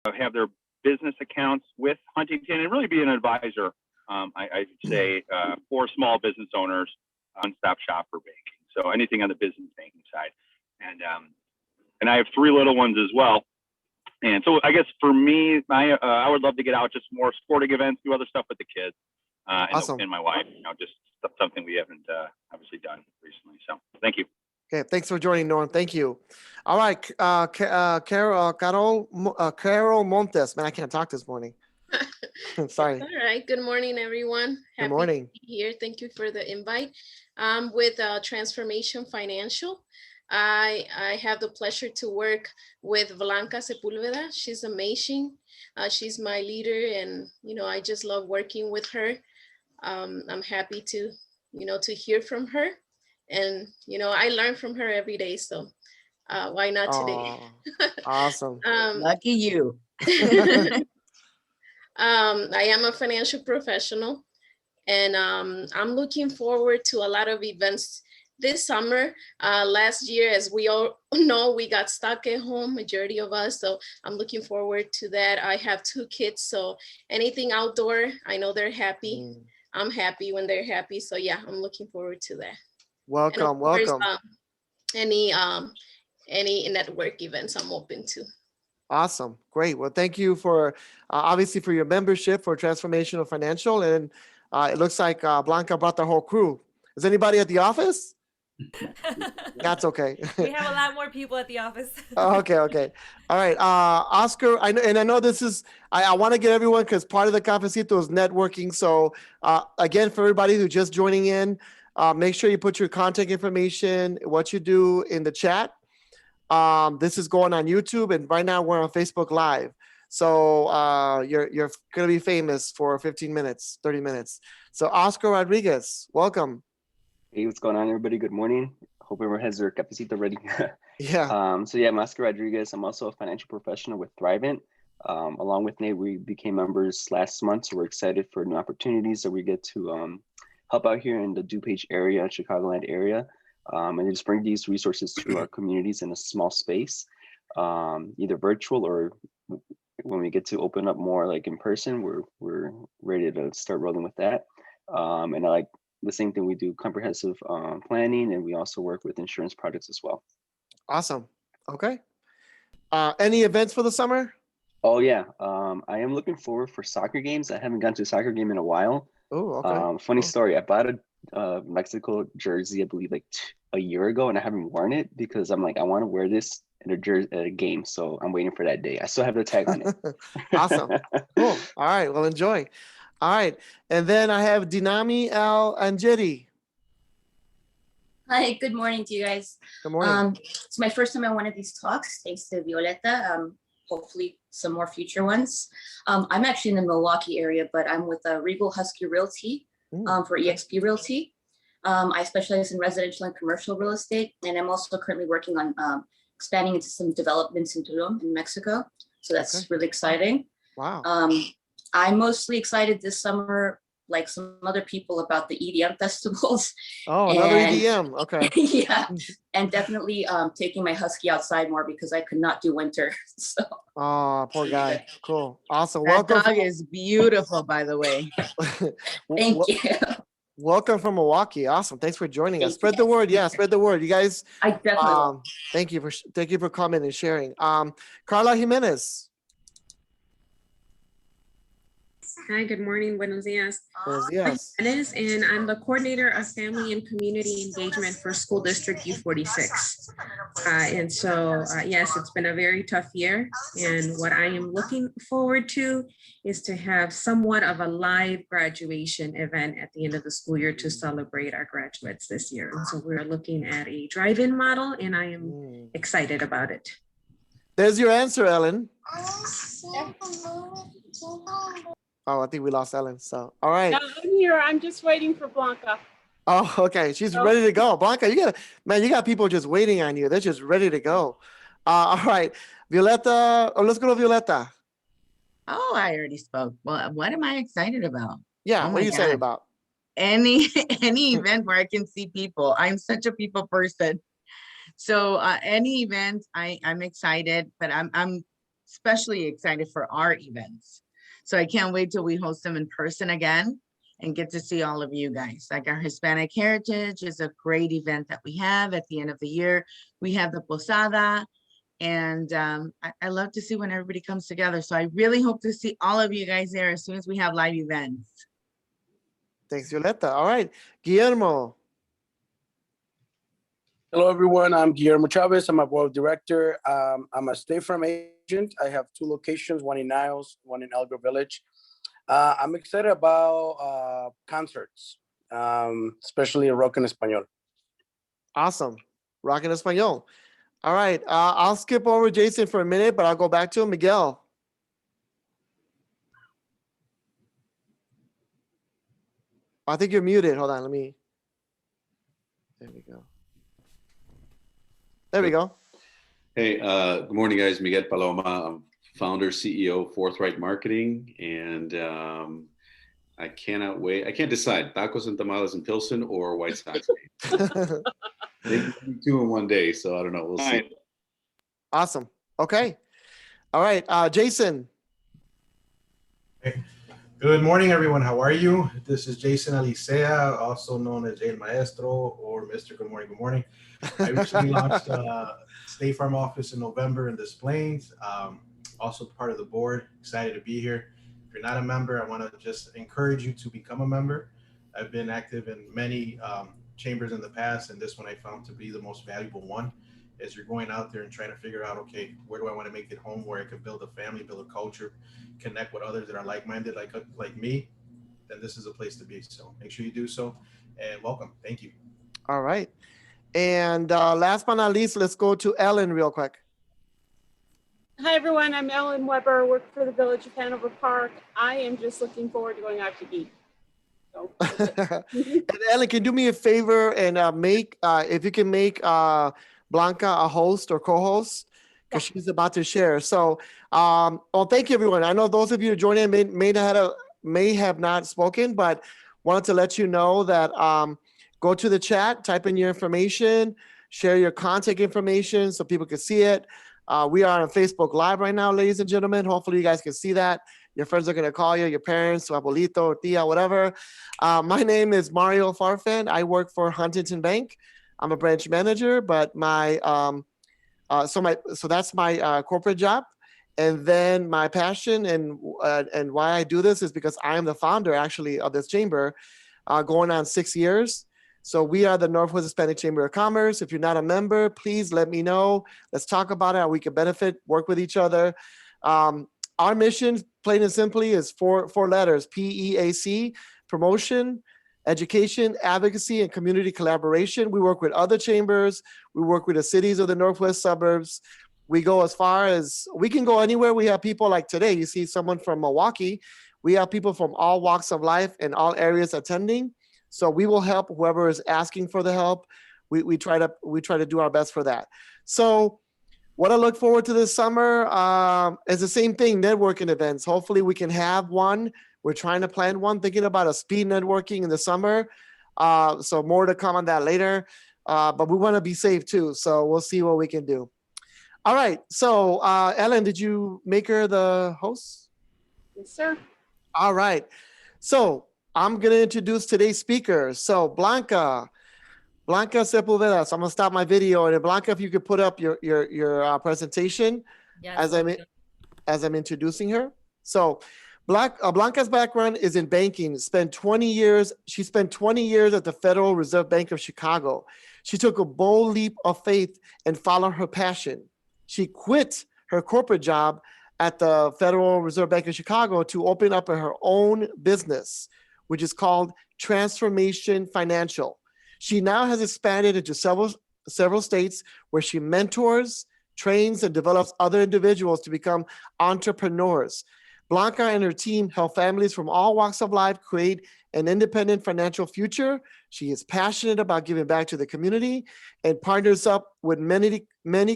have their business accounts with Huntington and really be an advisor, I should say, for small business owners, one-stop shop for banking. So anything on the business banking side. And I have 3 little ones as well. And so I guess for me, I would love to get out, just more sporting events, do other stuff with the kids, Awesome. and my wife, just something we haven't obviously done recently. So thank you. Okay, thanks for joining, Norm. Thank you. All right, Carol Montes. Man, I can't talk this morning. Sorry. All right. Good morning, everyone. Good morning. To be here. Thank you for the invite. With Transformation Financial, I have the pleasure to work with Blanca Sepulveda. She's amazing. She's my leader, and I just love working with her. I'm happy to to hear from her, and I learn from her every day. So why not today? Awesome. Lucky you. I am a financial professional, and I'm looking forward to a lot of events this summer. Last year, as we all know, we got stuck at home, majority of us. So I'm looking forward to that. I have 2 kids, so anything outdoor, I know they're happy. I'm happy when they're happy. So yeah, I'm looking forward to that. Welcome, course, welcome. Any network events I'm open to. Awesome. Great. Well, thank you for obviously for your membership for Transformational Financial. And it looks like Blanca brought the whole crew. Is anybody at the office? That's okay. We have a lot more people at the office. Okay. All right. Oscar, I know this is, I want to get everyone, because part of the Cafecito is networking. So again, for everybody who's just joining in, make sure you put your contact information, what you do in the chat. This is going on YouTube, and right now we're on Facebook Live. So you're going to be famous for 15 minutes, 30 minutes. So Oscar Rodriguez, welcome. Hey, what's going on, everybody? Good morning. Hope everyone has their cafecito ready. Yeah. So yeah, I'm Oscar Rodriguez. I'm also a financial professional with Thrivent. Along with Nate, we became members last month, so we're excited for new opportunities that we get to help out here in the DuPage area, Chicagoland area. And just bring these resources to our communities in a small space, either virtual or when we get to open up more like in person, we're ready to start rolling with that. And I like the same thing, we do comprehensive planning, and we also work with insurance products as well. Awesome. Okay. Any events for the summer? Oh yeah, I am looking forward for soccer games. I haven't gone to a soccer game in a while. Oh, okay. Funny story, I bought a Mexico jersey, I believe like a year ago, and I haven't worn it because I'm like, I want to wear this at a game. So I'm waiting for that day. I still have the tag on it. Awesome. Cool. All right. Well, enjoy. All right. And then I have Dinami Al Anjeri. Hi, good morning to you guys. Good morning. It's my first time at one of these talks, thanks to Violeta. Hopefully some more future ones. I'm actually in the Milwaukee area, but I'm with Regal Husky Realty for EXP Realty. I specialize in residential and commercial real estate, and I'm also currently working on expanding into some developments in Tulum in Mexico. So that's really exciting. Wow. I'm mostly excited this summer, like some other people, about the EDM festivals. Oh, another EDM. Okay. Yeah, and definitely taking my husky outside more because I could not do winter. So. Oh, poor guy. Cool. Awesome. That Welcome. dog is beautiful, by the way. Thank you. Welcome from Milwaukee. Awesome. Thanks for joining us. Spread the word. Yeah, spread the word. You guys. I definitely will. Thank you for coming and sharing. Carla Jimenez. Hi, good morning. Buenos dias. Buenos dias. And I'm the coordinator of family and community engagement for School District U46. And so, yes, it's been a very tough year. And what I am looking forward to is to have somewhat of a live graduation event at the end of the school year to celebrate our graduates this year. And so we're looking at a drive-in model, and I am excited about it. There's your answer, Ellen. Oh, I think we lost Ellen. So, all right. No, I'm here. I'm just waiting for Blanca. Oh, okay. She's ready to go. Blanca, you got people just waiting on you. They're just ready to go. All right. Violeta, let's go to Violeta. Oh, I already spoke. Well, what am I excited about? Yeah, what are you excited about? Any event where I can see people. I'm such a people person. So any event, I'm excited, but I'm especially excited for our events. So I can't wait till we host them in person again and get to see all of you guys. Like our Hispanic Heritage is a great event that we have at the end of the year. We have the Posada, and I love to see when everybody comes together. So I really hope to see all of you guys there as soon as we have live events. Thanks, Violeta. All right, Guillermo. Hello, everyone. I'm Guillermo Chavez. I'm a board director. I'm a State Farm agent. I have 2 locations, one in Niles, one in Elgar Village. I'm excited about concerts, especially rock en español. Awesome. Rock en español. All right. I'll skip over Jason for a minute, but I'll go back to him. Miguel. I think you're muted. Hold on. There we go. There we go. Hey, good morning, guys. Miguel Paloma. I'm founder, CEO, Forthright Marketing, and I cannot wait. I can't decide, tacos and tamales and Pilsen or White Sox. They can do 2 in one day, so I don't know. We'll see. Awesome. Okay. All right. Jason. Hey. Good morning, everyone. How are you? This is Jason Alicea, also known as El Maestro or Mr. Good Morning, Good Morning. I recently launched a State Farm office in November in Des Plaines. Also part of the board. Excited to be here. If you're not a member, I want to just encourage you to become a member. I've been active in many chambers in the past, and this one I found to be the most valuable one. As you're going out there and trying to figure out, okay, where do I want to make it home, where I can build a family, build a culture, connect with others that are like-minded, like me, then this is a place to be. So make sure you do so, and welcome. Thank you. All right. And last but not least, let's go to Ellen real quick. Hi, everyone. I'm Ellen Weber. I work for the Village of Hanover Park. I am just looking forward to going out to eat. So, and Ellen, can you do me a favor and if you can make Blanca a host or co-host, because she's about to share. So, thank you, everyone. I know those of you who joined in may have not spoken, but wanted to let you know that go to the chat, type in your information, share your contact information so people can see it. We are on Facebook Live right now, ladies and gentlemen. Hopefully you guys can see that. Your friends are going to call you, your parents, su abuelito, tia, whatever. My name is Mario Farfan. I work for Huntington Bank. I'm a branch manager, but so that's my corporate job. And then my passion and why I do this is because I am the founder actually of this chamber, going on 6 years. So we are the Northwest Hispanic Chamber of Commerce. If you're not a member, please let me know. Let's talk about it, how we can benefit, work with each other. Our mission, plain and simply, is four letters: PEAC, promotion, education, advocacy, and community collaboration. We work with other chambers. We work with the cities of the Northwest suburbs. We go as far as, we can go anywhere. We have people like today, you see someone from Milwaukee. We have people from all walks of life and all areas attending. So we will help whoever is asking for the help. We try to do our best for that. So what I look forward to this summer is the same thing, networking events. Hopefully we can have one. We're trying to plan one, thinking about a speed networking in the summer. So more to come on that later. But we want to be safe too. So we'll see what we can do. All right. So Ellen, did you make her the host? yes, sir. All right. So I'm going to introduce today's speaker. So Blanca Sepulveda. So I'm going to stop my video. And Blanca, if you could put up your presentation as I'm introducing her. So Blanca's background is in banking. She spent 20 years at the Federal Reserve Bank of Chicago. She took a bold leap of faith and followed her passion. She quit her corporate job at the Federal Reserve Bank of Chicago to open up her own business, which is called Transformational Financial. She now has expanded into several states where she mentors, trains, and develops other individuals to become entrepreneurs. Blanca and her team help families from all walks of life create an independent financial future. She is passionate about giving back to the community and partners up with many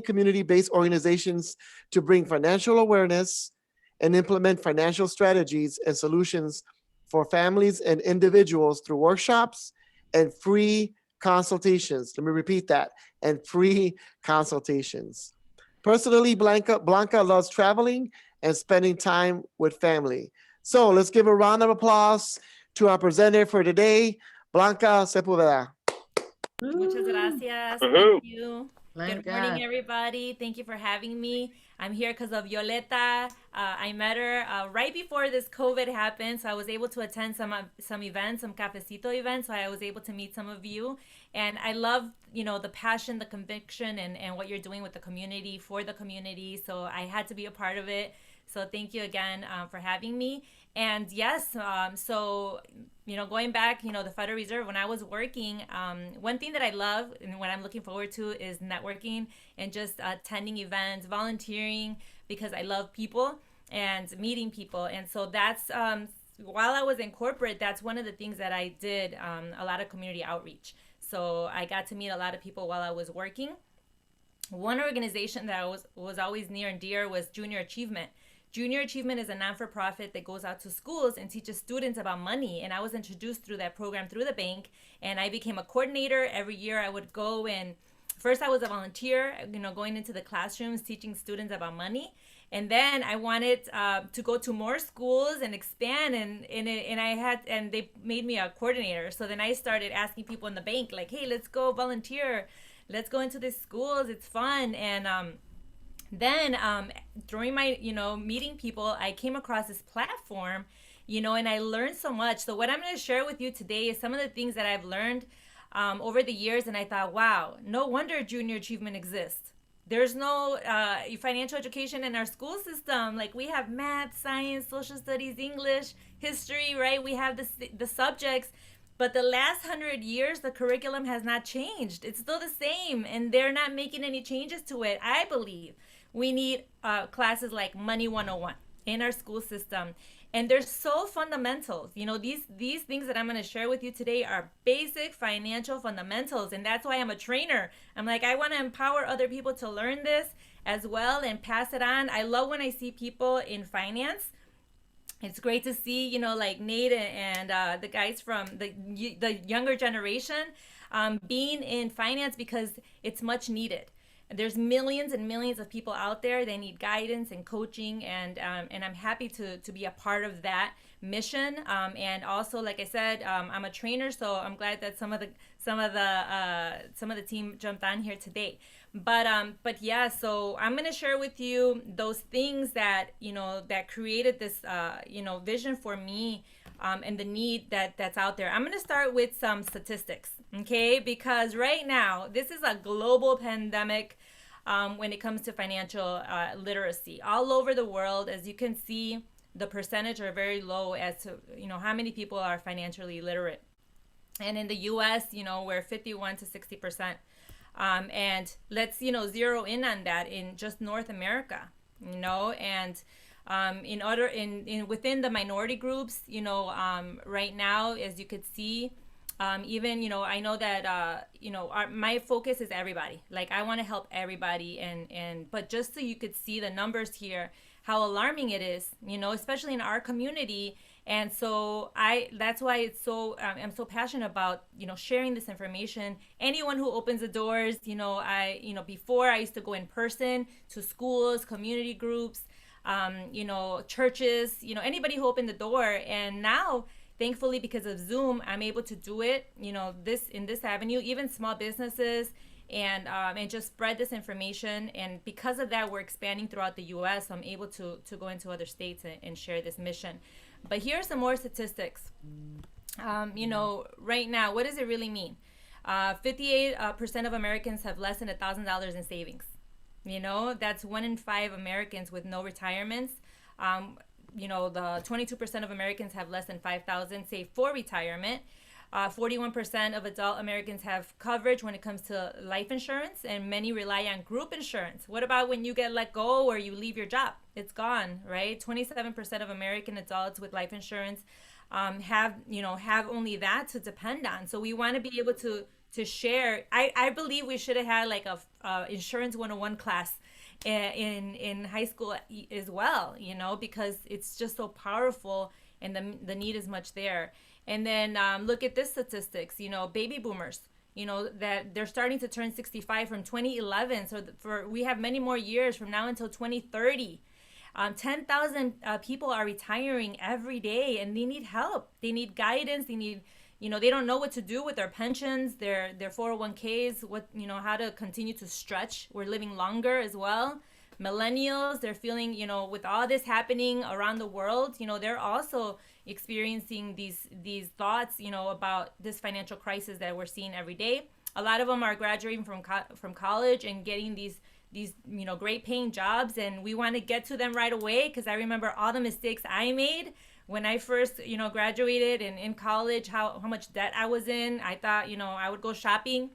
community-based organizations to bring financial awareness and implement financial strategies and solutions for families and individuals through workshops and free consultations. Let me repeat that, and free consultations. Personally, Blanca loves traveling and spending time with family. So let's give a round of applause to our presenter for today, Blanca Sepulveda. Muchas gracias. Woohoo. Thank you. Blanca. Good morning, everybody. Thank you for having me. I'm here because of Violeta. I met her right before this COVID happened, so I was able to attend some events, some Cafecito events, so I was able to meet some of you. And I love, the passion, the conviction, and what you're doing with the community, for the community. So I had to be a part of it. So thank you again for having me. And yes, so, going back, the Federal Reserve, when I was working, one thing that I love and what I'm looking forward to is networking and just attending events, volunteering, because I love people and meeting people. And so that's, while I was in corporate, that's one of the things that I did, a lot of community outreach. So I got to meet a lot of people while I was working. One organization that was always near and dear was Junior Achievement. Junior Achievement is a non-for-profit that goes out to schools and teaches students about money. And I was introduced through that program through the bank, and I became a coordinator. Every year I would go, and first I was a volunteer, going into the classrooms, teaching students about money. And then I wanted to go to more schools and expand, and they made me a coordinator. So then I started asking people in the bank, like, hey, let's go volunteer. Let's go into these schools. It's fun. And then during my, meeting people, I came across this platform, and I learned so much. So what I'm going to share with you today is some of the things that I've learned over the years. And I thought, wow, no wonder Junior Achievement exists. There's no financial education in our school system. Like, we have math, science, social studies, English, history, right? We have the subjects. But the last 100 years, the curriculum has not changed. It's still the same, and they're not making any changes to it. I believe we need classes like Money 101 in our school system. And they're so fundamental. These things that I'm going to share with you today are basic financial fundamentals. And that's why I'm a trainer. I'm like, I want to empower other people to learn this as well and pass it on. I love when I see people in finance. It's great to see, like Nate and the guys from the younger generation being in finance, because it's much needed. There's millions and millions of people out there. They need guidance and coaching, and I'm happy to be a part of that mission. And also, like I said, I'm a trainer, so I'm glad that some of the team jumped on here today. But yeah, so I'm gonna share with you those things that that created this vision for me, and the need that's out there. I'm gonna start with some statistics, okay? Because right now this is a global pandemic when it comes to financial literacy all over the world. As you can see, the percentage are very low as to how many people are financially literate. And in the U.S., we're 51 to 60%. And let's, zero in on that in just North America, and within the minority groups, right now, as you could see, even, I know that, my focus is everybody. Like, I want to help everybody. But just so you could see the numbers here, how alarming it is, especially in our community. And so that's why it's so, I'm so passionate about, sharing this information. Anyone who opens the doors, before I used to go in person to schools, community groups, churches, anybody who opened the door. And now, thankfully, because of Zoom, I'm able to do it, in this avenue, even small businesses, and just spread this information. And because of that, we're expanding throughout the U.S. So I'm able to go into other states and share this mission. But here are some more statistics. Right now, what does it really mean? 58% of Americans have less than $1,000 in savings. That's 1 in 5 Americans with no retirements. The 22% of Americans have less than $5,000 saved for retirement. 41% of adult Americans have coverage when it comes to life insurance, and many rely on group insurance. What about when you get let go or you leave your job? It's gone, right? 27% of American adults with life insurance have only that to depend on. So we want to be able to share. I believe we should have had like a insurance 101 class in high school as well, because it's just so powerful, and the need is much there. And then look at this statistics, baby boomers, that they're starting to turn 65 from 2011. So we have many more years from now until 2030. 10,000 people are retiring every day, and they need help. They need guidance. They need, they don't know what to do with their pensions, their 401ks, how to continue to stretch. We're living longer as well. Millennials, they're feeling, with all this happening around the world, they're also experiencing these thoughts, about this financial crisis that we're seeing every day. A lot of them are graduating from college and getting these great paying jobs, and we want to get to them right away, because I remember all the mistakes I made when I first, graduated and in college, how much debt I was in. I thought, I would go shopping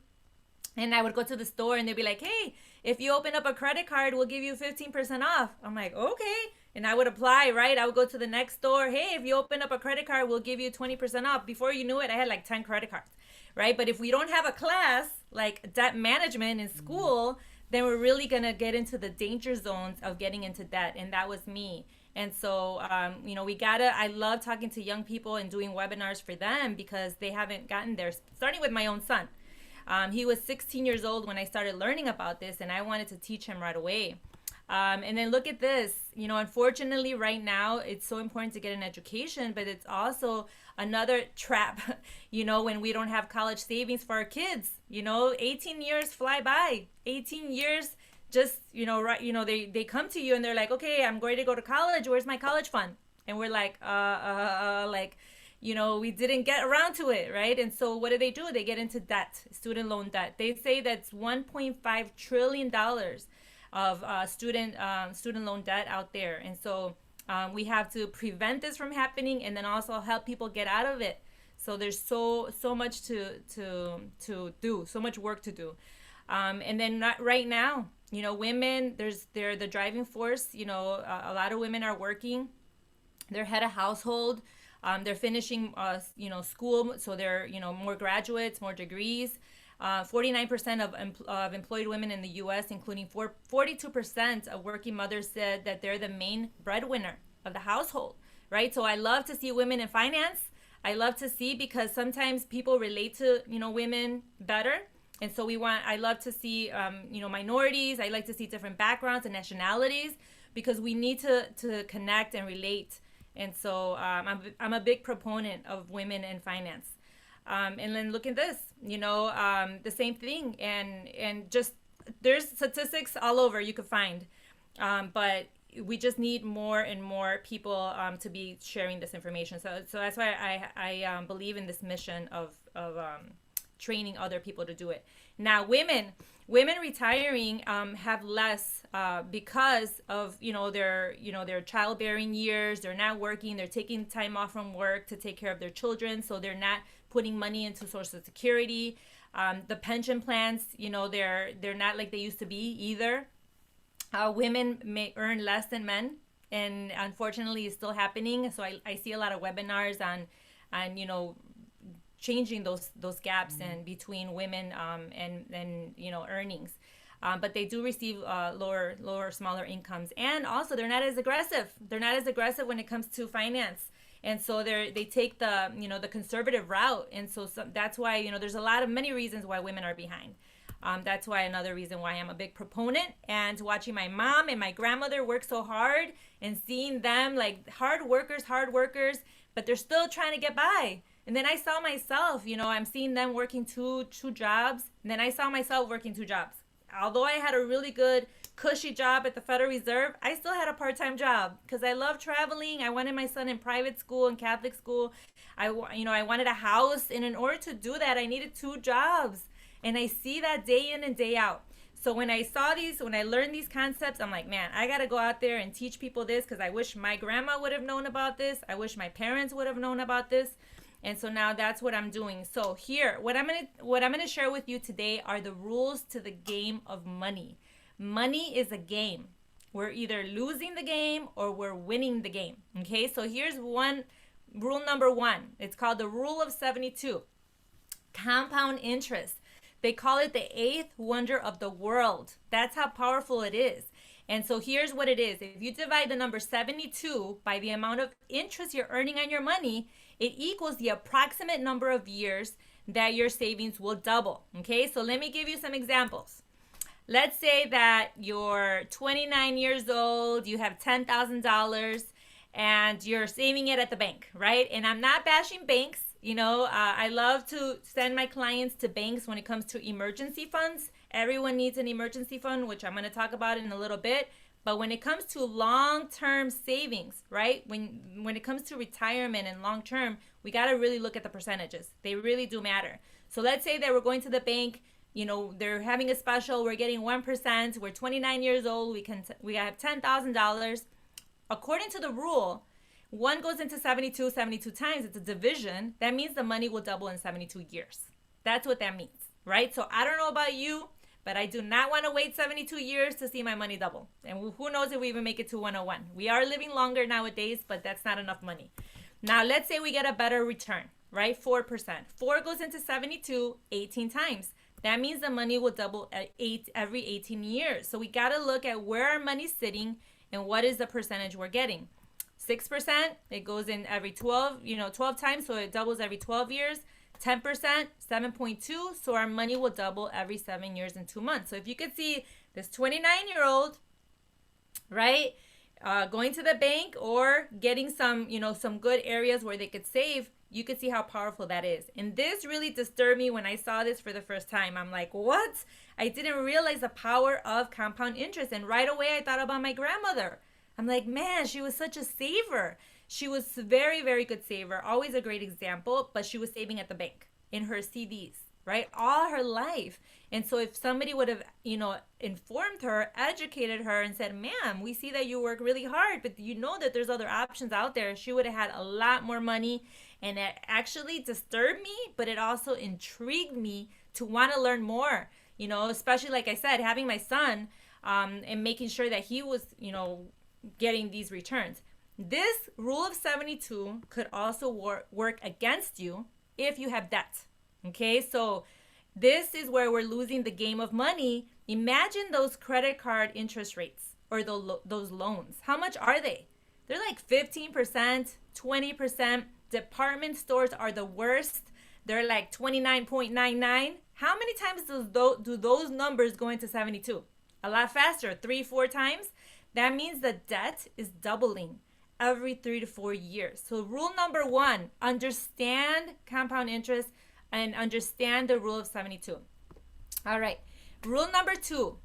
and I would go to the store and they'd be like, hey, if you open up a credit card, we'll give you 15% off. I'm like, okay. And I would apply, right? I would go to the next store. Hey, if you open up a credit card, we'll give you 20% off. Before you knew it, I had like 10 credit cards, right? But if we don't have a class like debt management in school, then we're really going to get into the danger zones of getting into debt. And that was me. And so, I love talking to young people and doing webinars for them, because they haven't gotten there, starting with my own son. He was 16 years old when I started learning about this, and I wanted to teach him right away. And then look at this, unfortunately right now, it's so important to get an education, but it's also another trap, when we don't have college savings for our kids. 18 years fly by. 18 years just, they come to you and they're like, okay, I'm going to go to college. Where's my college fund? And we're like, we didn't get around to it, right? And so what do? They get into debt, student loan debt. They say that's $1.5 trillion of student loan debt out there. And so we have to prevent this from happening, and then also help people get out of it. So there's so much to do, so much work to do. And then right now, women, they're the driving force. A lot of women are working. They're head of household. They're finishing, school. So they're, more graduates, more degrees. 49% of employed women in the U.S., including 42% of working mothers, said that they're the main breadwinner of the household, right? So I love to see women in finance. I love to see, because sometimes people relate to, women better. And so I love to see, minorities. I like to see different backgrounds and nationalities, because we need to connect and relate. And so I'm a big proponent of women in finance. And then look at this, the same thing. And just, there's statistics all over you could find. But we just need more and more people to be sharing this information. So that's why I believe in this mission of training other people to do it. Now, women retiring have less because of their childbearing years. They're not working. They're taking time off from work to take care of their children. So they're not putting money into Social Security. The pension plans, they're not like they used to be either. Women may earn less than men, and unfortunately it's still happening. So I see a lot of webinars on changing those gaps and between women and earnings. But they do receive lower, smaller incomes, and also they're not as aggressive. They're not as aggressive when it comes to finance, and so they take the the conservative route, and so that's why there's many reasons why women are behind. That's why another reason why I'm a big proponent, and watching my mom and my grandmother work so hard and seeing them like hard workers, but they're still trying to get by. And then I saw myself, I'm seeing them working two jobs. And then I saw myself working 2 jobs. Although I had a really good, cushy job at the Federal Reserve, I still had a part-time job because I love traveling. I wanted my son in private school and Catholic school. I wanted a house. And in order to do that, I needed 2 jobs. And I see that day in and day out. So when I learned these concepts, I'm like, man, I got to go out there and teach people this, because I wish my grandma would have known about this. I wish my parents would have known about this. And so now that's what I'm doing. So here, what I'm gonna share with you today are the rules to the game of money. Money is a game. We're either losing the game or we're winning the game. Okay, so here's rule number 1. It's called the rule of 72. Compound interest. They call it the 8th wonder of the world. That's how powerful it is. And so here's what it is. If you divide the number 72 by the amount of interest you're earning on your money, it equals the approximate number of years that your savings will double. Okay, so let me give you some examples. Let's say that you're 29 years old, you have $10,000 and you're saving it at the bank, right? And I'm not bashing banks. I love to send my clients to banks when it comes to emergency funds. Everyone needs an emergency fund, which I'm going to talk about in a little bit. But when it comes to long-term savings, right? When it comes to retirement and long-term, we got to really look at the percentages. They really do matter. So let's say that we're going to the bank, they're having a special, we're getting 1%, we're 29 years old, we have $10,000. According to the rule, 1 goes into 72 times, it's a division. That means the money will double in 72 years. That's what that means, right? So I don't know about you, but I do not want to wait 72 years to see my money double. And who knows if we even make it to 101. We are living longer nowadays, but that's not enough money. Now, let's say we get a better return, right? 4%. 4 goes into 72 18 times. That means the money will double at every 18 years. So we got to look at where our money's sitting and what is the percentage we're getting. 6%, it goes in every 12 times, so it doubles every 12 years. 10%, 7.2, so our money will double every 7 years and 2 months. So if you could see this 29-year-old, right, going to the bank or getting some good areas where they could save, you could see how powerful that is. And this really disturbed me when I saw this for the first time. I'm like, what? I didn't realize the power of compound interest. And right away, I thought about my grandmother. I'm like, man, she was such a saver. She was a very, very good saver. Always a great example, but she was saving at the bank in her CDs, right? All her life. And so if somebody would have, informed her, educated her and said, ma'am, we see that you work really hard, but you know that there's other options out there, she would have had a lot more money. And it actually disturbed me, but it also intrigued me to want to learn more, especially like I said, having my son and making sure that he was, getting these returns. This rule of 72 could also work against you if you have debt. Okay, so this is where we're losing the game of money. Imagine those credit card interest rates or those loans. How much are they? They're like 15%, 20%. Department stores are the worst. They're like 29.99. How many times do those numbers go into 72? A lot faster, 3-4 times. That means the debt is doubling every 3 to 4 years. So rule number 1, understand compound interest and understand the rule of 72. All right. Rule number 2,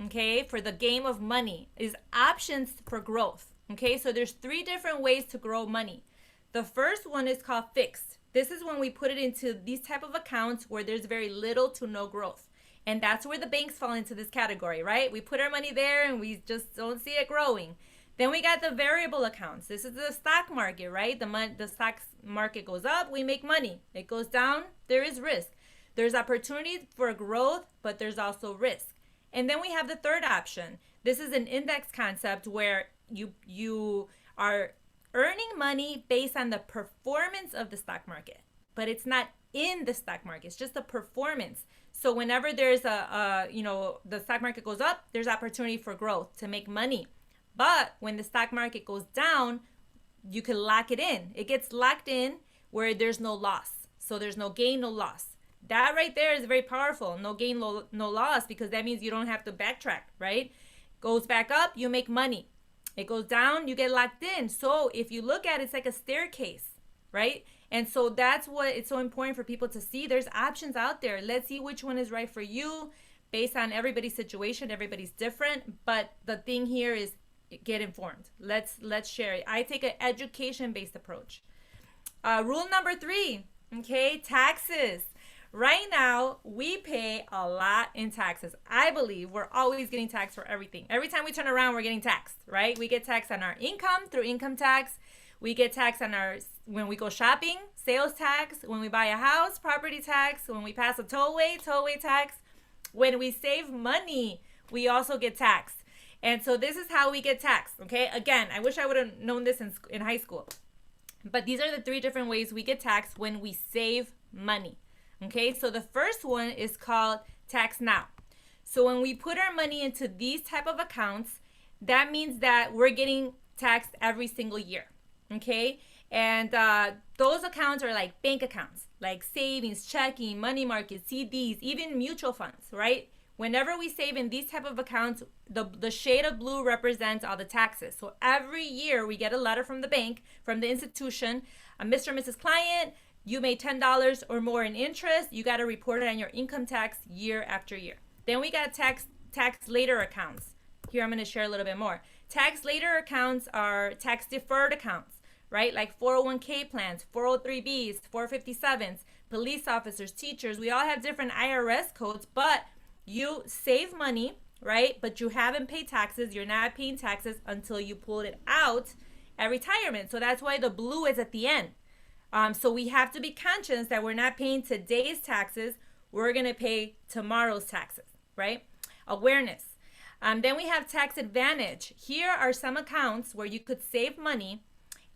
okay, for the game of money is options for growth. Okay, so there's 3 different ways to grow money. The first one is called fixed. This is when we put it into these type of accounts where there's very little to no growth. And that's where the banks fall into this category, right? We put our money there and we just don't see it growing. Then we got the variable accounts. This is the stock market, right? The stock market goes up, we make money. It goes down, there is risk. There's opportunity for growth, but there's also risk. And then we have the third option. This is an index concept where you are earning money based on the performance of the stock market, but it's not in the stock market. It's just the performance. So whenever there's the stock market goes up, there's opportunity for growth to make money. But when the stock market goes down, you can lock it in. It gets locked in where there's no loss. So there's no gain, no loss. That right there is very powerful. No gain, no loss, because that means you don't have to backtrack, right? Goes back up, you make money. It goes down, you get locked in. So if you look at it, it's like a staircase, right? And so that's what it's so important for people to see. There's options out there. Let's see which one is right for you based on everybody's situation. Everybody's different. But the thing here is get informed. Let's share it. I take an education-based approach. Rule number 3, okay, taxes. Right now, we pay a lot in taxes. I believe we're always getting taxed for everything. Every time we turn around, we're getting taxed, right? We get taxed on our income through income tax. We get taxed on when we go shopping, sales tax. When we buy a house, property tax. When we pass a tollway tax. When we save money, we also get taxed. And so this is how we get taxed, okay? Again, I wish I would have known this in high school. But these are the 3 different ways we get taxed when we save money. Okay, so the first one is called tax now. So when we put our money into these type of accounts, that means that we're getting taxed every single year. Okay, And those accounts are like bank accounts, like savings, checking, money market, CDs, even mutual funds, right? Whenever we save in these type of accounts, the shade of blue represents all the taxes. So every year we get a letter from the bank, from the institution, Mr. and Mrs. Client, you made $10 or more in interest. You got to report it on your income tax year after year. Then we got tax later accounts. Here I'm going to share a little bit more. Tax later accounts are tax deferred accounts, right? Like 401k plans, 403bs, 457s, police officers, teachers. We all have different IRS codes, but you save money, right? But you haven't paid taxes. You're not paying taxes until you pull it out at retirement. So that's why the blue is at the end. So we have to be conscious that we're not paying today's taxes. We're going to pay tomorrow's taxes, right? Awareness. Then we have tax advantage. Here are some accounts where you could save money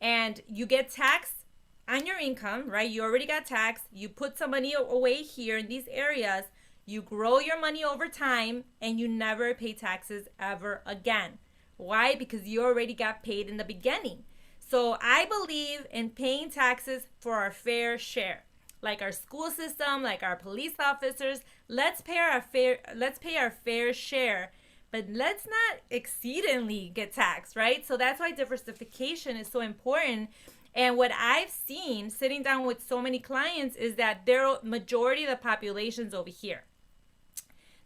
and you get taxed on your income, right? You already got taxed. You put some money away here in these areas. You grow your money over time and you never pay taxes ever again. Why? Because you already got paid in the beginning. So I believe in paying taxes for our fair share. Like our school system, like our police officers, let's pay our fair share, but let's not exceedingly get taxed, right? So that's why diversification is so important. And what I've seen sitting down with so many clients is that the majority of the population's over here.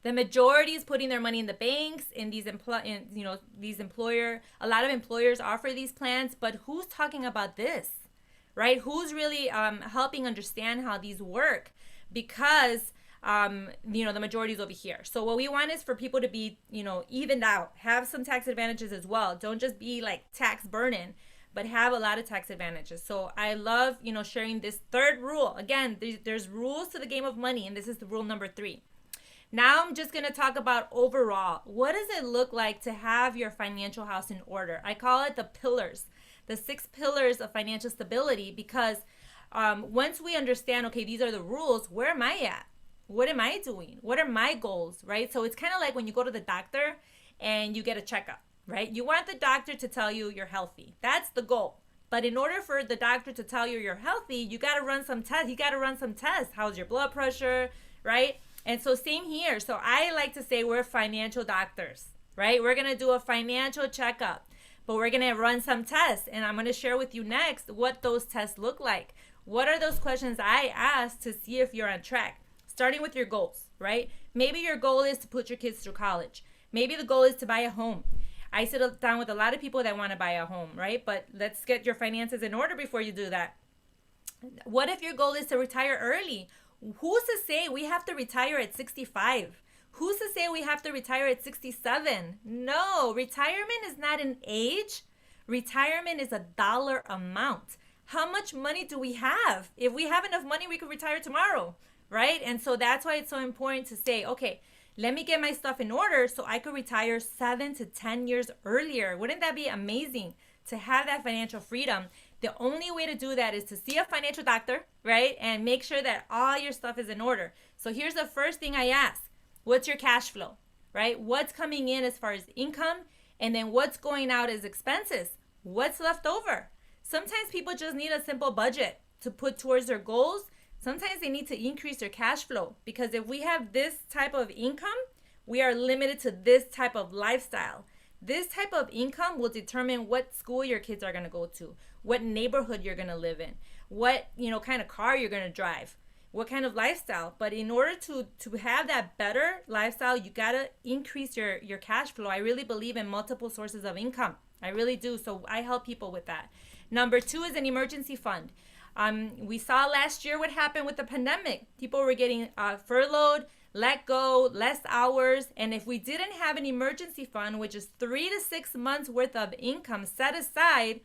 The majority is putting their money in the banks, in these employer. A lot of employers offer these plans, but who's talking about this, right? Who's really helping understand how these work? Because the majority is over here. So what we want is for people to be, evened out, have some tax advantages as well. Don't just be like tax burden, but have a lot of tax advantages. So I love, sharing this third rule. Again, there's rules to the game of money, and this is the rule number 3. Now I'm just going to talk about overall. What does it look like to have your financial house in order? I call it the pillars, the 6 pillars of financial stability, because once we understand, okay, these are the rules, where am I at? What am I doing? What are my goals, right? So it's kind of like when you go to the doctor and you get a checkup, right? You want the doctor to tell you you're healthy. That's the goal. But in order for the doctor to tell you you're healthy, you got to run some tests. You got to run some tests. How's your blood pressure, right? And so same here. So I like to say we're financial doctors, right? We're going to do a financial checkup, but we're going to run some tests. And I'm going to share with you next what those tests look like. What are those questions I ask to see if you're on track? Starting with your goals, right? Maybe your goal is to put your kids through college. Maybe the goal is to buy a home. I sit down with a lot of people that want to buy a home, right? But let's get your finances in order before you do that. What if your goal is to retire early? Who's to say we have to retire at 65? Who's to say we have to retire at 67? No, retirement is not an age. Retirement is a dollar amount. How much money do we have? If we have enough money, we could retire tomorrow, right? And so that's why it's so important to say, okay, let me get my stuff in order so I could retire 7 to 10 years earlier. Wouldn't that be amazing to have that financial freedom? The only way to do that is to see a financial doctor, right? And make sure that all your stuff is in order. So here's the first thing I ask. What's your cash flow, right? What's coming in as far as income? And then what's going out as expenses? What's left over? Sometimes people just need a simple budget to put towards their goals. Sometimes they need to increase their cash flow, because if we have this type of income, we are limited to this type of lifestyle. This type of income will determine what school your kids are going to go to, what neighborhood you're going to live in, what kind of car you're going to drive, what kind of lifestyle. But in order to have that better lifestyle, you got to increase your cash flow. I really believe in multiple sources of income. I really do. So I help people with that. Number 2 is an emergency fund. We saw last year what happened with the pandemic. People were getting furloughed, let go, less hours. And if we didn't have an emergency fund, which is 3 to 6 months worth of income set aside,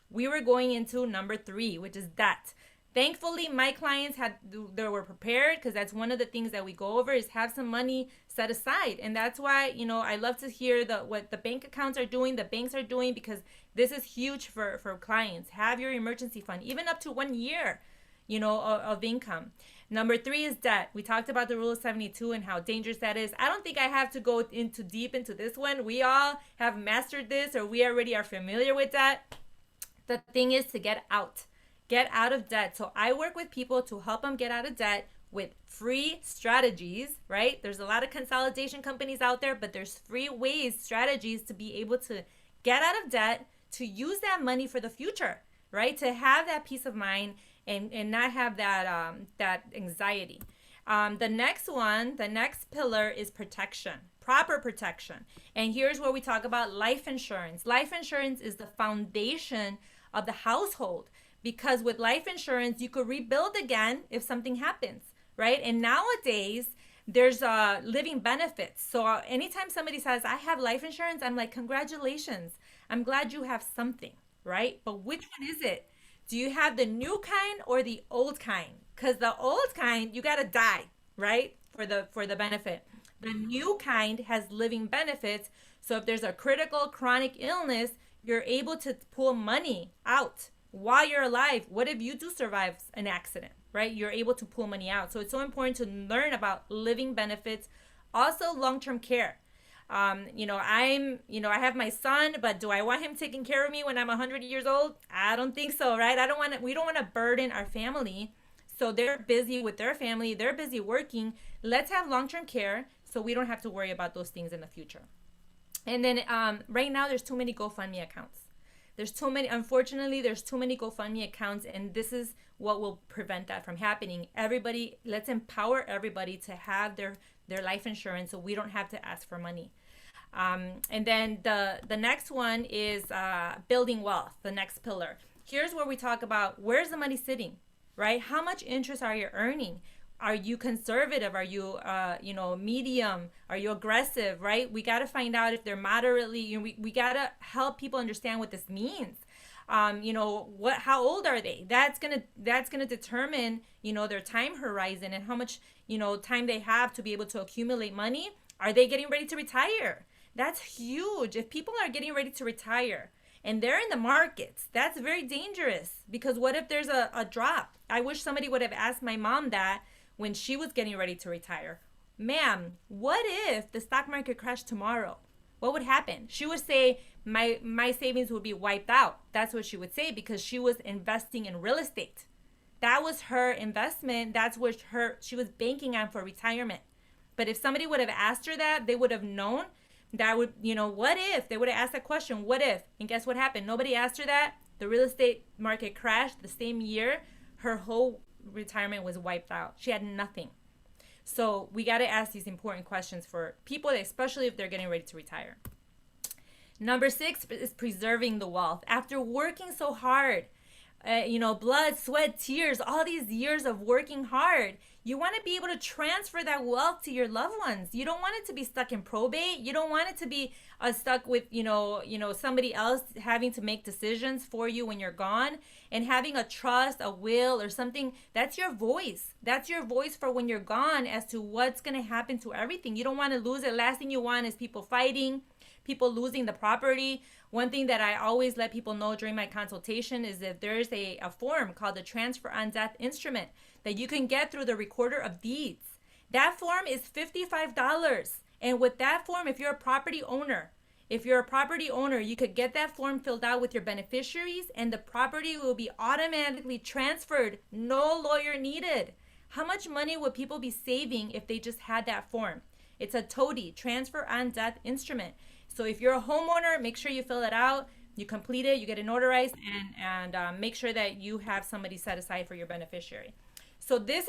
we were going into number 3, which is debt. Thankfully, my clients they were prepared, because that's one of the things that we go over is have some money set aside. And that's why, I love to hear what the bank accounts are doing, the banks are doing, because this is huge for clients. Have your emergency fund, even up to 1 year, of income. Number 3 is debt. We talked about the rule of 72 and how dangerous that is. I don't think I have to go deep into this one. We all have mastered this, or we already are familiar with that. The thing is to get out. get out of debt. So I work with people to help them get out of debt with free strategies, right? There's a lot of consolidation companies out there, but there's free ways, strategies to be able to get out of debt, to use that money for the future, right? To have that peace of mind and not have that that anxiety. The next pillar is protection, proper protection. And here's where we talk about life insurance. Life insurance is the foundation of the household, because with life insurance, you could rebuild again if something happens, right? And nowadays, there's living benefits. So anytime somebody says, I have life insurance, I'm like, congratulations. I'm glad you have something, right? But which one is it? Do you have the new kind or the old kind? Because the old kind, you got to die, right? For the benefit. The new kind has living benefits. So if there's a critical chronic illness, you're able to pull money out while you're alive. What if you do survive an accident, right? You're able to pull money out. So it's so important to learn about living benefits. Also, long-term care. I have my son, but do I want him taking care of me when I'm 100 years old? I don't think so, right? We don't want to burden our family. So they're busy with their family. They're busy working. Let's have long-term care so we don't have to worry about those things in the future. And then right now, there's too many GoFundMe accounts. Unfortunately, there's too many GoFundMe accounts, and this is what will prevent that from happening. Everybody, let's empower everybody to have their life insurance so we don't have to ask for money. And then the next one is building wealth, the next pillar. Here's where we talk about where's the money sitting, right? How much interest are you earning? Are you conservative? Are you, medium? Are you aggressive, right? We got to find out if they're moderately, we got to help people understand what this means. How old are they? That's going to determine, their time horizon and how much, time they have to be able to accumulate money. Are they getting ready to retire? That's huge. If people are getting ready to retire and they're in the markets, that's very dangerous, because what if there's a drop? I wish somebody would have asked my mom that when she was getting ready to retire. Ma'am, what if the stock market crashed tomorrow? What would happen? She would say, my savings would be wiped out. That's what she would say, because she was investing in real estate. That was her investment. That's what she was banking on for retirement. But if somebody would have asked her that, they would have known that would, what if? They would have asked that question, what if? And guess what happened? Nobody asked her that. The real estate market crashed the same year. Her whole retirement was wiped out. She had nothing. So we got to ask these important questions for people, especially if they're getting ready to retire. Number 6 is preserving the wealth. After working so hard, blood, sweat, tears, all these years of working hard, you want to be able to transfer that wealth to your loved ones. You don't want it to be stuck in probate. You don't want it to be stuck with, somebody else having to make decisions for you when you're gone. And having a trust, a will, or something, that's your voice. That's your voice for when you're gone as to what's going to happen to everything. You don't want to lose it. Last thing you want is people fighting, people losing the property. One thing that I always let people know during my consultation is that there's a form called the Transfer on Death Instrument that you can get through the Recorder of Deeds. That form is $55. And with that form, if you're a property owner, you could get that form filled out with your beneficiaries, and the property will be automatically transferred. No lawyer needed. How much money would people be saving if they just had that form? It's a TODI, Transfer on Death Instrument. So if you're a homeowner, make sure you fill it out, you complete it, you get it notarized, and make sure that you have somebody set aside for your beneficiary. So this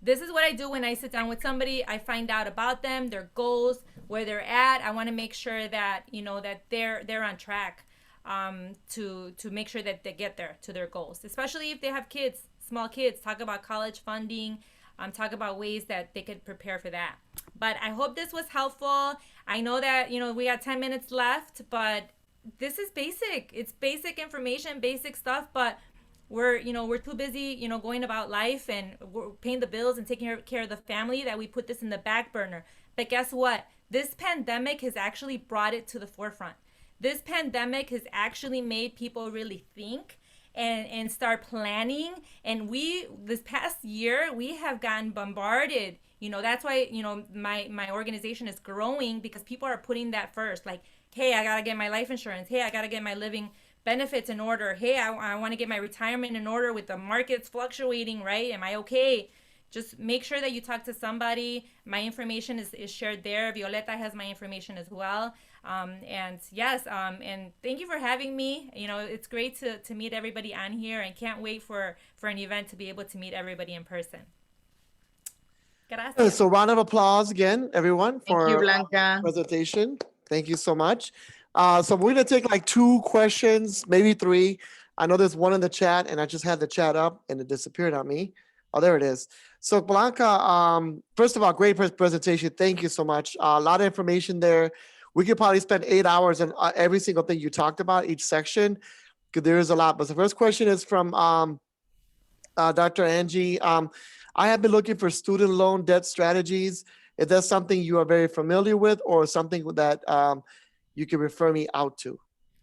is what I do when I sit down with somebody. I find out about them, their goals, where they're at. I want to make sure that that they're on track to make sure that they get there to their goals, especially if they have kids, small kids. Talk about college funding. Talk about ways that they could prepare for that. But I hope this was helpful. I know that we got 10 minutes left, but this is basic. It's basic information, basic stuff, but we're too busy, going about life, and we're paying the bills and taking care of the family, that we put this in the back burner. But guess what? This pandemic has actually brought it to the forefront. This pandemic has actually made people really think and start planning. And this past year, we have gotten bombarded. That's why, my organization is growing, because people are putting that first. Like, Hey, I gotta get my life insurance. Hey, I gotta get my living benefits in order. Hey, I want to get my retirement in order with the markets fluctuating, right? Am I okay? Just make sure that you talk to somebody. My information is shared there. Violeta has my information as well. And yes, and thank you for having me. You know, it's great to meet everybody on here, and can't wait for an event to be able to meet everybody in person. Gracias. So round of applause again, everyone, Thank you, for Blanca. presentation. Thank you so much. So we're gonna take like 2 questions, maybe 3. I know there's one in the chat, and I just had the chat up and it disappeared on me. Oh, there it is. So Blanca, first of all, great presentation. Thank you so much. A lot of information there. We could probably spend 8 hours on every single thing you talked about, each section, because there is a lot. But the first question is from Dr. Angie. I have been looking for student loan debt strategies. Is that something you are very familiar with, or something that you can refer me out to?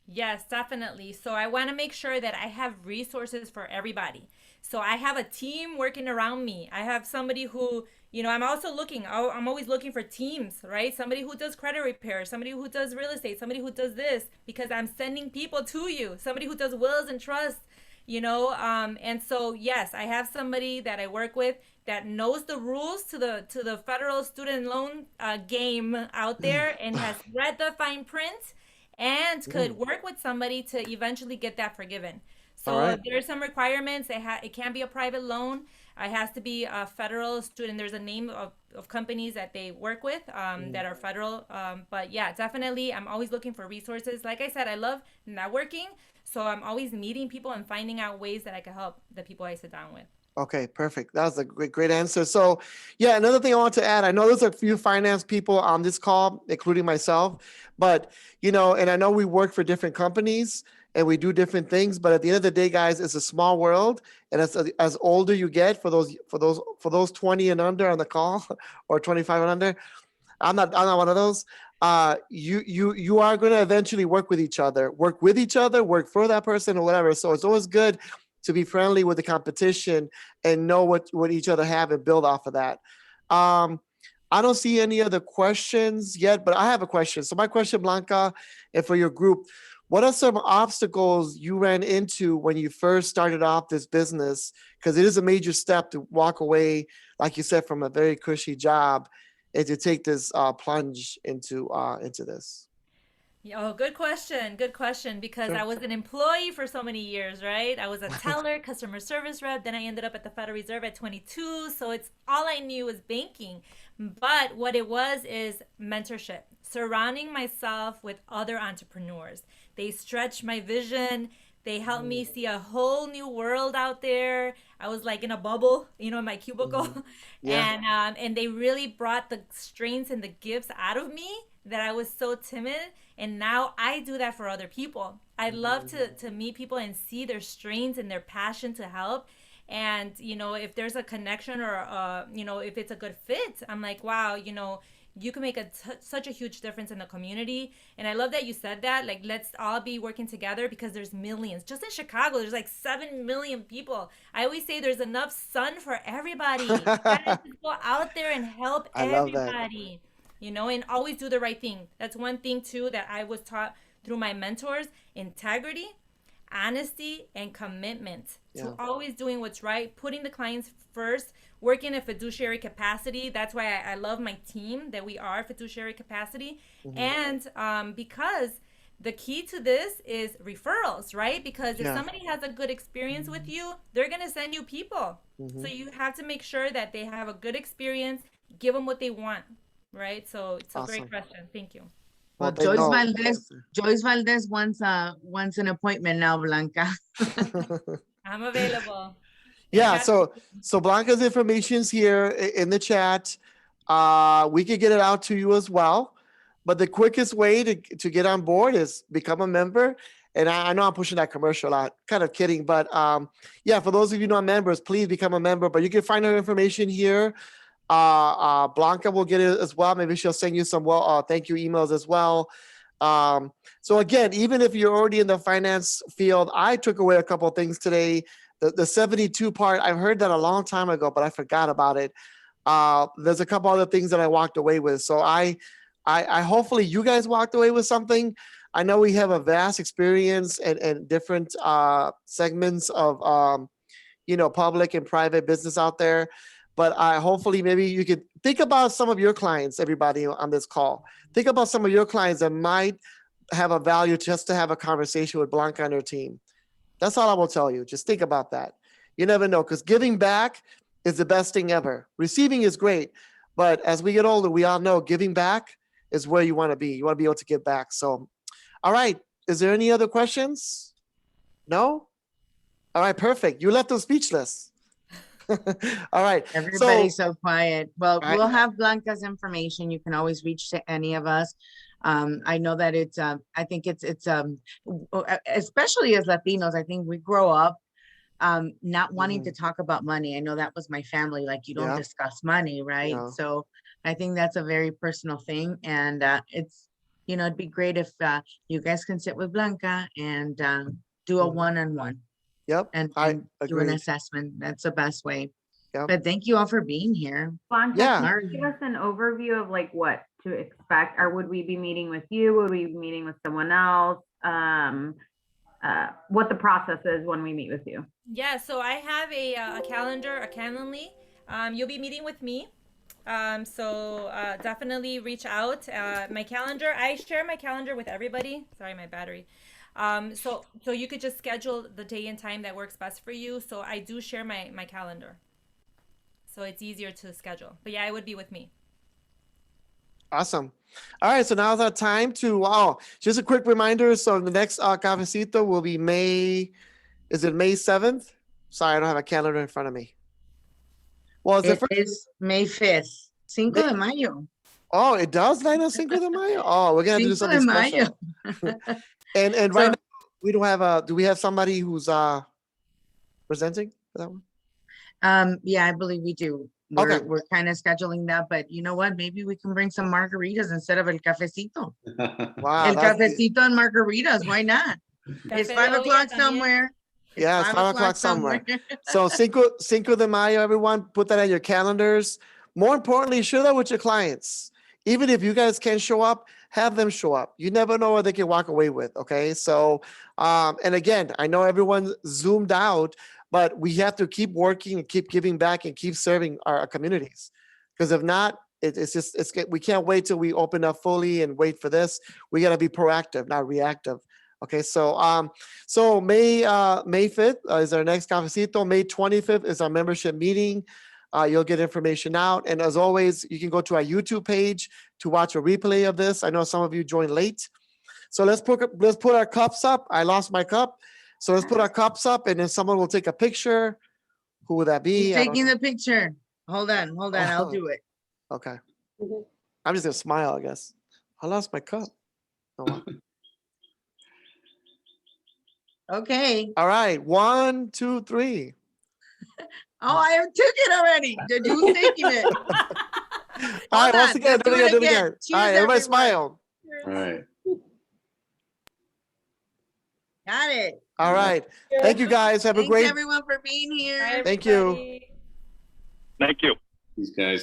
Yes, definitely. So I want to make sure that I have resources for everybody. So I have a team working around me. I have somebody who, you know, I'm always looking for teams, right? Somebody who does credit repair, somebody who does real estate, somebody who does this, because I'm sending people to you, somebody who does wills and trusts, you know. And so, yes, I have somebody that I work with that knows the rules to the federal student loan game out there, and has read the fine print, and could work with somebody to eventually get that forgiven. So right. there are some requirements. It can't be a private loan. It has to be a federal student. There's a name of companies that they work with that are federal. But yeah, definitely, I'm always looking for resources. Like I said, I love networking. So I'm always meeting people and finding out ways that I can help the people I sit down with. Okay, perfect. That was a great answer. So yeah, another thing I want to add, I know there's a few finance people on this call, including myself, but you know, and I know we work for different companies and we do different things, but at the end of the day, guys, it's a small world. And as older you get, for those 20 and under on the call, or 25 and under, I'm not one of those. You are going to eventually work with each other, work for that person or whatever. So it's always good to be friendly with the competition and know what each other have and build off of that. I don't see any other questions yet, but I have a question. So my question, Blanca, and for your group, what are some obstacles you ran into when you first started off this business? Because it is a major step to walk away, like you said, from a very cushy job and to take this plunge into this. Oh, good question. Good question. Because Sure. I was an employee for so many years, right? I was a teller, customer service rep. Then I ended up at the Federal Reserve at 22. So it's all I knew was banking. But what it was is mentorship, surrounding myself with other entrepreneurs. They stretched my vision. They helped me see a whole new world out there. I was like in a bubble, you know, in my cubicle. Yeah. And they really brought the strengths and the gifts out of me that I was so timid. And now I do that for other people. I love to meet people and see their strengths and their passion to help. And, you know, if there's a connection or, you know, if it's a good fit, I'm like, wow, you know, you can make such a huge difference in the community. And I love that you said that, like, let's all be working together, because there's millions. Just in Chicago, there's like 7 million people. I always say there's enough sun for everybody. You gotta just go out there and help I love that. everybody, you know, and always do the right thing. That's one thing too that I was taught through my mentors: integrity, honesty, and commitment to always doing what's right, putting the clients first, working in a fiduciary capacity. That's why I love my team, that we are fiduciary capacity. And because the key to this is referrals, right? Because if somebody has a good experience with you, they're going to send you people. So you have to make sure that they have a good experience, give them what they want, right? So it's a great question. Thank you. Well, Joyce Valdez wants an appointment now, Blanca. I'm available. Yeah, so Blanca's information's here in the chat. We could get it out to you as well. But the quickest way to get on board is become a member. And I know I'm pushing that commercial out, kind of kidding. But yeah, for those of you not members, please become a member. But you can find her information here. Blanca will get it as well. Maybe she'll send you some thank you emails as well. So again, even if you're already in the finance field, I took away a couple of things today. The 72 part, I've heard that a long time ago, but I forgot about it. There's a couple other things that I walked away with. So I I hopefully you guys walked away with something. I know we have a vast experience and different segments of public and private business out there. But hopefully maybe you could think about some of your clients, everybody on this call. Think about some of your clients that might have a value just to have a conversation with Blanca and her team. That's all I will tell you. Just think about that. You never know, because giving back is the best thing ever. Receiving is great, but as we get older, we all know giving back is where you want to be. You want to be able to give back. So, all right. Is there any other questions? No? All right, perfect. You left them speechless. All right. Everybody's so quiet. Well, we'll have Blanca's information. You can always reach to any of us. I know that it's, I think it's especially as Latinos, I think we grow up not wanting to talk about money. I know that was my family. Like, you don't discuss money, right? Yeah. So I think that's a very personal thing. And it's, it'd be great if you guys can sit with Blanca and do a one-on-one. Yep. And do an assessment. That's the best way. Yep. But thank you all for being here. Blanca, Yeah. can you give us an overview of like what to expect? Or would we be meeting with you? Would we be meeting with someone else? What the process is when we meet with you? Yeah, so I have a calendar, a Calendly. You'll be meeting with me. So definitely reach out. My calendar, I share my calendar with everybody. Sorry, my battery. So you could just schedule the day and time that works best for you. So I do share my calendar. So it's easier to schedule. But yeah, it would be with me. Awesome. All right, so now's our time to, just a quick reminder. So the next Cafecito will be May 7th? Sorry, I don't have a calendar in front of me. Well, It is May 5th. Cinco de Mayo. Oh, it does line up Cinco de Mayo? Oh, we're going to do something special. And right now, we don't have do we have somebody who's presenting for that one? Yeah, I believe we do. We're kind of scheduling that, but you know what? Maybe we can bring some margaritas instead of el cafecito. Wow. El cafecito and margaritas, why not? It's 5 o'clock somewhere. Yeah, it's 5 o'clock somewhere. So Cinco de Mayo, everyone, put that on your calendars. More importantly, share that with your clients. Even if you guys can't show up, have them show up. You never know what they can walk away with, okay? So, and again, I know everyone's zoomed out, but we have to keep working and keep giving back and keep serving our communities. Because if not, we can't wait till we open up fully and wait for this. We got to be proactive, not reactive. Okay, so so May 5th is our next Cafecito. May 25th is our membership meeting. You'll get information out. And as always, you can go to our YouTube page to watch a replay of this. I know some of you joined late. So let's put our cups up. I lost my cup. So let's put our cups up and then someone will take a picture. Who would that be? Who's taking the picture? Hold on. I'll do it. Okay. I'm just going to smile, I guess. I lost my cup. Oh. Okay. All right. 1, 2, 3. Oh, I took it already. Who's taking it? All right, once again, do it again. Cheers, all right, everybody smile. All right. Got it. All right. Thank you, guys. Have a great. Thanks everyone for being here. Thank you. Thank you. These guys.